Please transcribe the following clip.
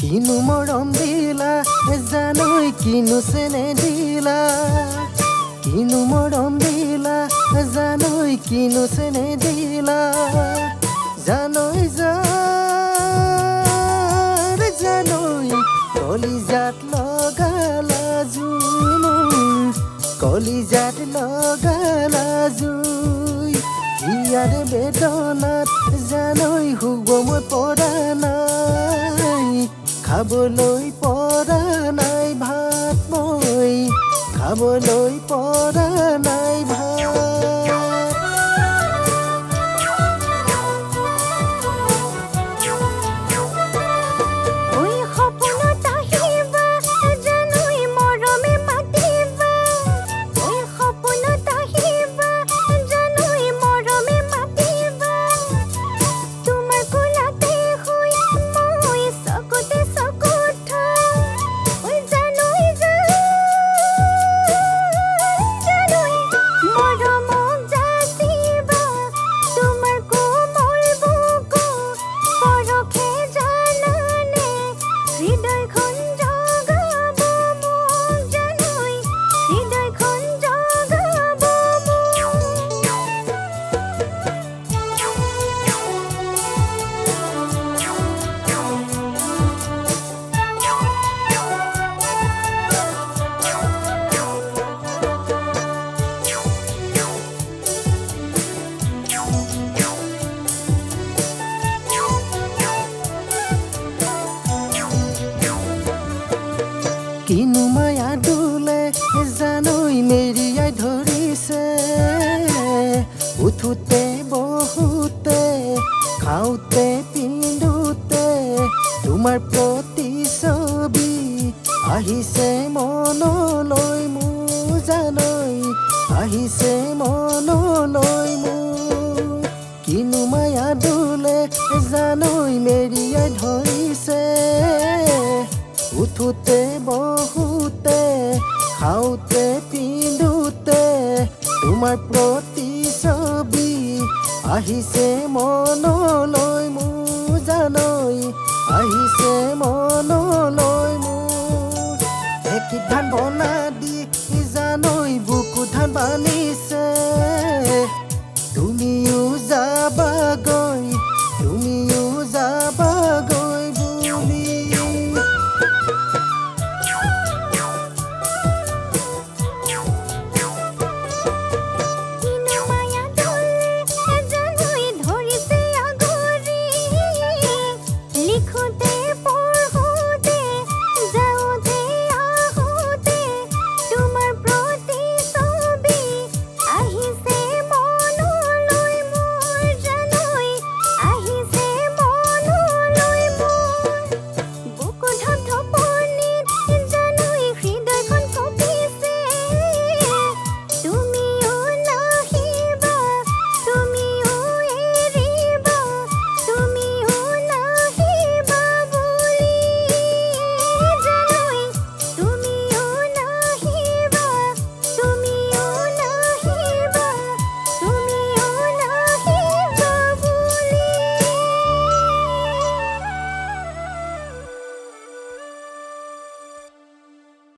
কিনো মৰম দিলা জানৈ কিনো চেনে দিলা কিনো মৰম দিলা জানৈ কিনো চেনে দিলা জানৈ জাৰ জানৈ কলিজাত লগালা জুই কলিজাত লগালা জুই ইয়াৰ বেদনাত জানৈ শুব মই পৰা নাই খাবলৈ পৰা নাই ভাত মই খাবলৈ পৰা নাই ভাত কিনো মায়া ডুলে জানৈ মেৰিয়াই ধৰিছে উঠোতে বহুতে খাওঁতে পিন্ধোতে তোমাৰ প্ৰতিচ্ছবি আহিছে মনলৈ মোৰ জানৈ আহিছে মনলৈ মোৰ কিনো মায়া ডুলে জানৈ মেৰিয়াই ধৰিছে উঠোতে বহুতে খাওঁতে পিন্ধোতে তোমাৰ প্ৰতিচ্ছবি আহিছে মনলৈ মোৰ জানৈ আহিছে মনলৈ মোৰ একি ধান বনা দি জানৈ বুকু ধান বান্ধিছে